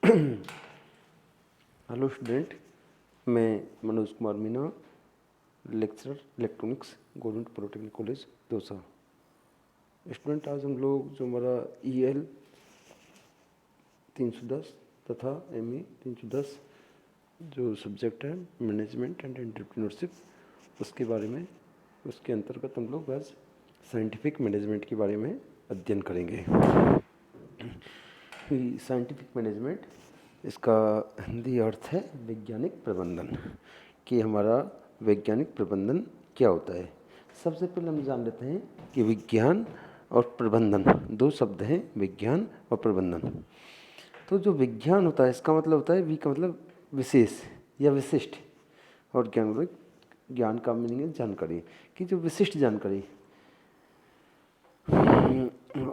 Hello student, मैं Manoj Kumar Meena, lecturer electronics, government polytechnic college Dausa. Student, आज हम लोग जो हमारा EL 310 तथा ME 310 जो सब्जेक्ट है मैनेजमेंट एंड एंटरप्रेन्योरशिप, उसके बारे में, उसके अंतर्गत हम लोग आज साइंटिफिक मैनेजमेंट के बारे में अध्ययन करेंगे। साइंटिफिक मैनेजमेंट, इसका हिंदी अर्थ है वैज्ञानिक प्रबंधन, कि हमारा वैज्ञानिक प्रबंधन क्या होता है। सबसे पहले हम जान लेते हैं कि विज्ञान और प्रबंधन दो शब्द हैं, विज्ञान और प्रबंधन। तो जो विज्ञान होता है, इसका मतलब होता है वी का मतलब विशेष या विशिष्ट, और ज्ञान मतलब ज्ञान का मीनिंग है जानकारी, कि जो विशिष्ट जानकारी।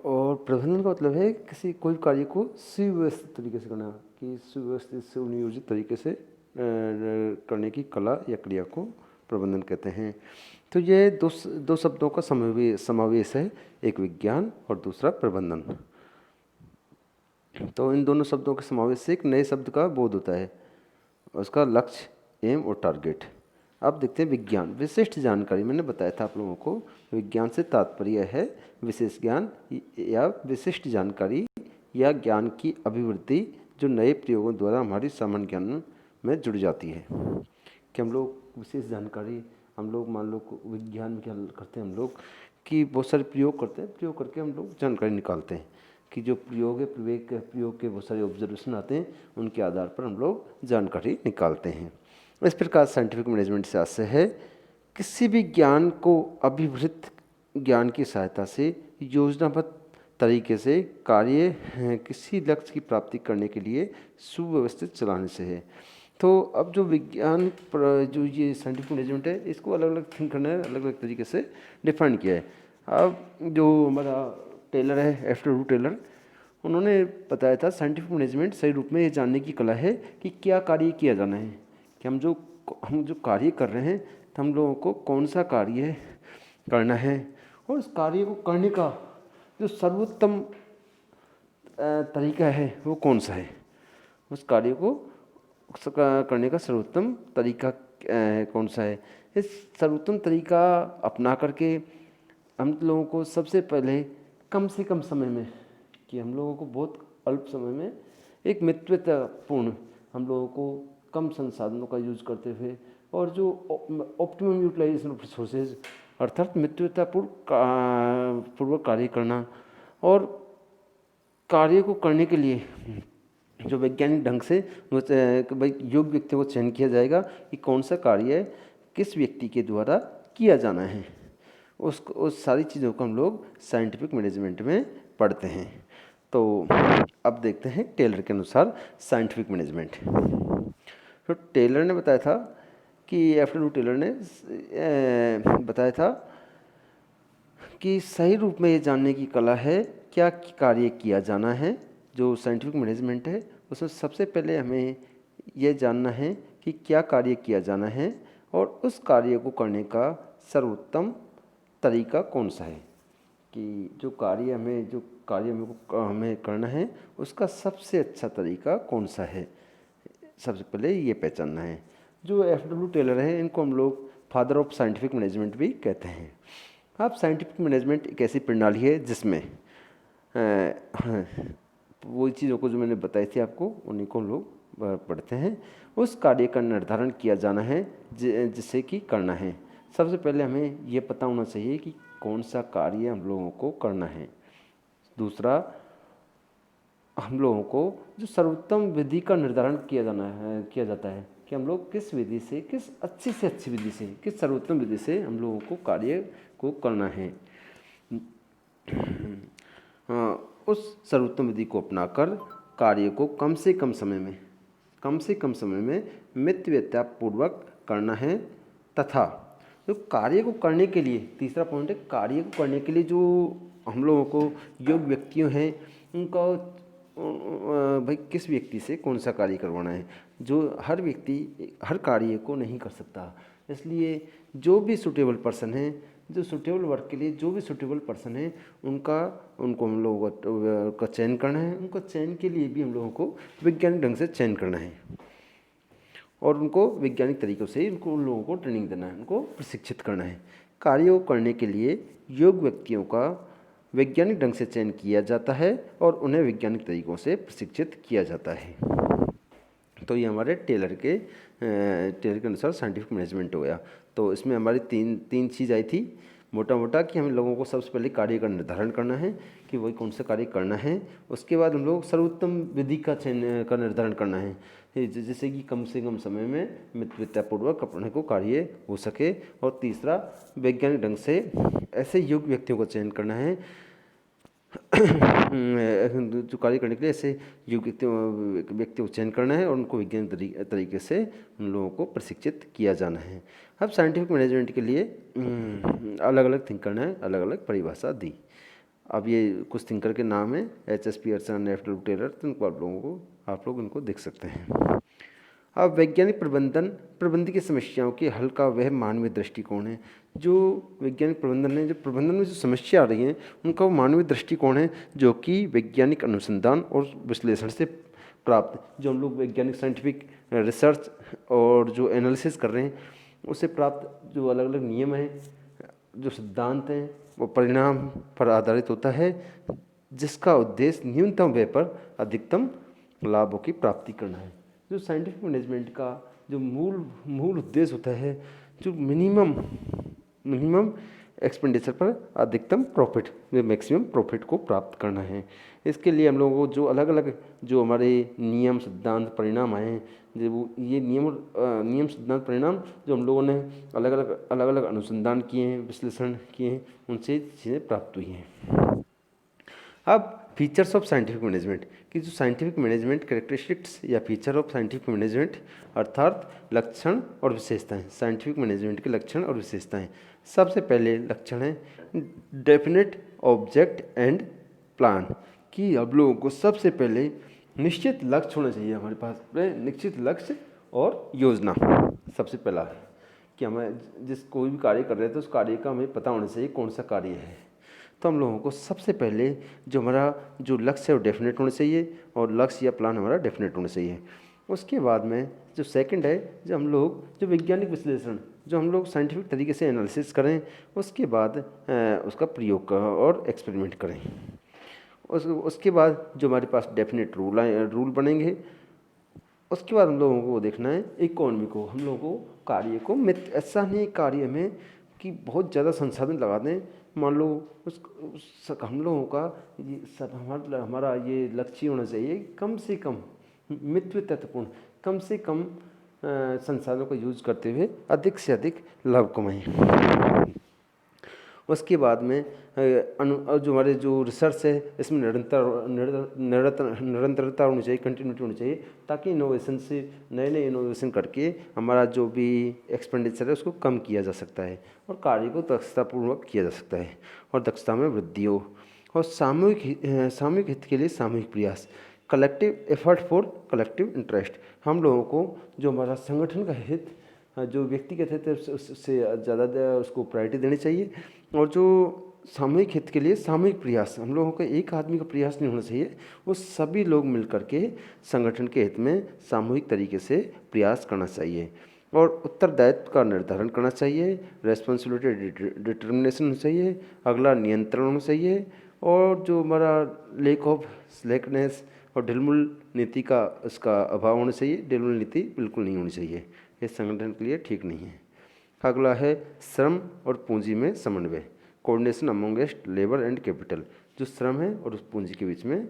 और प्रबंधन का मतलब है किसी कोई कार्य को सुव्यवस्थित तरीके से करना, कि सुव्यवस्थित से नियोजित तरीके से करने की कला या क्रिया को प्रबंधन कहते हैं। तो ये दो शब्दों का समावेश है, एक विज्ञान और दूसरा प्रबंधन। तो इन दोनों शब्दों के समावेश से एक नए शब्द का बोध होता है, उसका लक्ष्य, एम और टारगेट। अब देखते हैं विज्ञान, विशिष्ट जानकारी। मैंने बताया था आप लोगों को, विज्ञान से तात्पर्य है विशेष ज्ञान या विशिष्ट जानकारी या ज्ञान की अभिवृद्धि जो नए प्रयोगों द्वारा हमारी सामान्य ज्ञान में जुड़ जाती है। कि हम लोग विशेष जानकारी, हम लोग मान लो विज्ञान में क्या करते हैं हम लोग, कि बहुत सारे प्रयोग करते हैं, प्रयोग करके हम लोग जानकारी निकालते हैं, कि जो प्रयोग है प्रयोग के बहुत सारे ऑब्जर्वेशन आते हैं, उनके आधार पर हम लोग जानकारी निकालते हैं। इस प्रकार साइंटिफिक मैनेजमेंट से आशय है किसी भी ज्ञान को अभिवृद्ध ज्ञान की सहायता से योजनाबद्ध तरीके से कार्य किसी लक्ष्य की प्राप्ति करने के लिए सुव्यवस्थित चलाने से है। तो अब जो विज्ञान जो ये साइंटिफिक मैनेजमेंट है, इसको अलग अलग थिंक करना है, अलग अलग तरीके से डिफाइन किया है। अब जो हमारा टेलर है, F.W. टेलर, उन्होंने बताया था साइंटिफिक मैनेजमेंट सही रूप में ये जानने की कला है कि क्या कार्य किया जाना है, कि हम जो कार्य कर रहे हैं, तो हम लोगों को कौन सा कार्य करना है, और उस कार्य को करने का जो सर्वोत्तम तरीका है वो कौन सा है, उस कार्य को करने का सर्वोत्तम तरीका कौन सा है। इस सर्वोत्तम तरीका अपना करके हम लोगों को सबसे पहले कम से कम समय में, कि हम लोगों को बहुत अल्प समय में एक मित्रतापूर्ण, हम लोगों को कम संसाधनों का यूज करते हुए और जो ऑप्टिमम यूटिलाइजेशन ऑफ रिसोर्सेज अर्थात मित्रतापूर्वक कार्य करना, और कार्य को करने के लिए जो वैज्ञानिक ढंग से भाई योग्य व्यक्ति को चयन किया जाएगा कि कौन सा कार्य किस व्यक्ति के द्वारा किया जाना है, उस सारी चीज़ों को हम लोग साइंटिफिक मैनेजमेंट में पढ़ते हैं। तो अब देखते हैं टेलर के अनुसार साइंटिफिक मैनेजमेंट। तो टेलर ने बताया था कि F.W. टेलर ने बताया था कि सही रूप में ये जानने की कला है क्या कार्य किया जाना है। जो साइंटिफिक मैनेजमेंट है उसमें सबसे पहले हमें यह जानना है कि क्या कार्य किया जाना है और उस कार्य को करने का सर्वोत्तम तरीका कौन सा है, कि जो कार्य हमें करना है उसका सबसे अच्छा तरीका कौन सा है, सबसे पहले ये पहचानना है। जो F.W. टेलर है, इनको हम लोग फादर ऑफ साइंटिफिक मैनेजमेंट भी कहते हैं। अब साइंटिफिक मैनेजमेंट एक ऐसी प्रणाली है जिसमें वो चीज़ों को जो मैंने बताई थी आपको, उन्हीं को हम लोग पढ़ते हैं। उस कार्य का निर्धारण किया जाना है जिसे कि करना है। सबसे पहले हमें ये पता होना चाहिए कि कौन सा कार्य हम लोगों को करना है। दूसरा, हम लोगों को जो सर्वोत्तम विधि का निर्धारण किया जाता है, कि हम लोग किस विधि से, किस अच्छी से अच्छी विधि से, किस सर्वोत्तम विधि से हम लोगों को कार्य को करना है। उस सर्वोत्तम विधि को अपनाकर कार्य को कम से कम समय में मितव्ययतापूर्वक करना है, तथा जो कार्य को करने के लिए, तीसरा पॉइंट है, कार्य को करने के लिए जो हम लोगों को योग्य व्यक्तियों हैं, उनका भाई किस व्यक्ति से कौन सा कार्य करवाना है। जो हर व्यक्ति हर कार्य को नहीं कर सकता, इसलिए जो भी सूटेबल पर्सन है जो सूटेबल वर्क के लिए जो भी सूटेबल पर्सन है उनको हम लोगों का चयन करना है। उनको चयन के लिए भी हम लोगों को वैज्ञानिक ढंग से चयन करना है और उनको वैज्ञानिक तरीक़ों से उन लोगों को ट्रेनिंग देना है, उनको प्रशिक्षित करना है। कार्य को करने के लिए योग्य व्यक्तियों का वैज्ञानिक ढंग से चयन किया जाता है और उन्हें वैज्ञानिक तरीक़ों से प्रशिक्षित किया जाता है। तो ये हमारे टेलर के अनुसार साइंटिफिक मैनेजमेंट हो गया। तो इसमें हमारी तीन चीज़ आई थी मोटा मोटा कि हम लोगों को सबसे पहले कार्य का निर्धारण करना है कि वही कौन सा कार्य करना है। उसके बाद हम लोग सर्वोत्तम विधि का चयन का निर्धारण करना है, जैसे कि कम से कम समय में मित्रतापूर्वक अपने को कार्य हो सके। और तीसरा, वैज्ञानिक ढंग से ऐसे योग्य व्यक्तियों का चयन करना है जो कार्य करने के लिए ऐसे योग्य व्यक्तियों को चयन करना है और उनको वैज्ञानिक तरीके से उन लोगों को प्रशिक्षित किया जाना है। अब साइंटिफिक मैनेजमेंट के लिए अलग अलग थिंकर ने अलग अलग परिभाषा दी। अब ये कुछ थिंकर के नाम हैं, H.S. Pearson, F.W. टेलर, तो इनको आप लोग इनको देख सकते हैं। अब वैज्ञानिक प्रबंधन की समस्याओं के हल का वह मानवीय दृष्टिकोण है। जो वैज्ञानिक प्रबंधन है, जो प्रबंधन में जो समस्या आ रही है उनका वो मानवीय दृष्टिकोण है जो कि वैज्ञानिक अनुसंधान और विश्लेषण से प्राप्त, जो हम लोग वैज्ञानिक साइंटिफिक रिसर्च और जो एनालिसिस कर रहे हैं उससे प्राप्त जो अलग अलग नियम हैं, जो सिद्धांत हैं, वो परिणाम पर आधारित होता है, जिसका उद्देश्य न्यूनतम व्यय पर अधिकतम लाभों की प्राप्ति करना है। जो साइंटिफिक मैनेजमेंट का जो मूल उद्देश्य होता है, जो मिनिमम एक्सपेंडिचर पर अधिकतम प्रॉफिट, मैक्सिमम प्रॉफिट को प्राप्त करना है। इसके लिए हम लोगों को जो अलग अलग जो हमारे नियम, सिद्धांत, परिणाम आए हैं, जो ये नियम सिद्धांत परिणाम जो हम लोगों ने अलग अलग अनुसंधान किए हैं, विश्लेषण किए हैं, उनसे चीज़ें प्राप्त हुई हैं। अब फीचर्स ऑफ साइंटिफिक मैनेजमेंट की जो साइंटिफिक मैनेजमेंट कैरेक्टरिस्टिक्स या फीचर ऑफ साइंटिफिक मैनेजमेंट अर्थात लक्षण और विशेषताएं, साइंटिफिक मैनेजमेंट के लक्षण और विशेषताएं। सबसे पहले लक्षण है डेफिनेट ऑब्जेक्ट एंड प्लान, कि अब लोगों को सबसे पहले निश्चित लक्ष्य होना चाहिए, हमारे पास निश्चित लक्ष्य और योजना सबसे पहला है कि हमें कोई भी कार्य कर रहे हैं तो उस कार्य का हमें पता होना चाहिए कौन सा कार्य है। तो हम लोगों को सबसे पहले जो हमारा जो लक्ष्य है वो डेफिनेट होना चाहिए और लक्ष्य या प्लान हमारा डेफिनेट होना चाहिए। उसके बाद में जो सेकंड है, जो हम लोग जो वैज्ञानिक विश्लेषण जो हम लोग साइंटिफिक तरीके से एनालिसिस करें, उसके बाद उसका प्रयोग और एक्सपेरिमेंट करें। उसके बाद जो हमारे पास डेफिनेट रूल बनेंगे। उसके बाद हम लोगों को देखना है इकोनॉमी को, हम लोगों को कार्य को ऐसा नहीं कार्य में कि बहुत ज़्यादा संसाधन लगा दें। मान लो हम लोगों का ये सब हमारा ये लक्ष्य होना चाहिए कम से कम मित्रतापूर्ण, कम से कम संसाधनों का यूज करते हुए अधिक से अधिक लाभ कमाएं। उसके बाद में जो हमारे जो रिसर्च है इसमें निरंतरता होनी चाहिए, कंटिन्यूटी होनी चाहिए, ताकि इनोवेशन से नए इनोवेशन करके हमारा जो भी एक्सपेंडिचर है उसको कम किया जा सकता है और कार्य को दक्षतापूर्वक किया जा सकता है और दक्षता में वृद्धि हो। और सामूहिक हित के लिए सामूहिक प्रयास, collective effort for collective interest, हम लोगों को जो हमारा संगठन का हित, जो व्यक्तिगत हित है उससे ज़्यादा उसको प्रायोरिटी देनी चाहिए। और जो सामूहिक हित के लिए सामूहिक प्रयास, हम लोगों का एक आदमी का प्रयास नहीं होना चाहिए, वो सभी लोग मिल करके संगठन के हित में सामूहिक तरीके से प्रयास करना चाहिए। और उत्तरदायित्व का निर्धारण करना चाहिए, रेस्पॉन्सिबिलिटी डिटर्मिनेशन होना चाहिए। अगला नियंत्रण होना चाहिए। और जो हमारा लेक ऑफ स्लैकनेस और ढिलमुल नीति का उसका अभाव होना चाहिए, ढिलमुल नीति बिल्कुल नहीं होनी चाहिए, ये संगठन के लिए ठीक नहीं है। अगला है श्रम और पूंजी में समन्वय, coordination amongst labour and capital, जो श्रम है और उस पूंजी के बीच में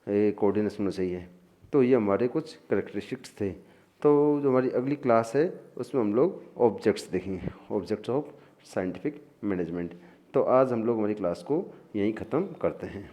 कोऑर्डिनेशन होना चाहिए। तो ये हमारे कुछ कैरेक्टरिस्टिक्स थे। तो जो हमारी अगली क्लास है उसमें हम लोग ऑब्जेक्ट्स देखेंगे, ऑब्जेक्ट्स ऑफ साइंटिफिक मैनेजमेंट। तो आज हम लोग हमारी क्लास को यहीं ख़त्म करते हैं।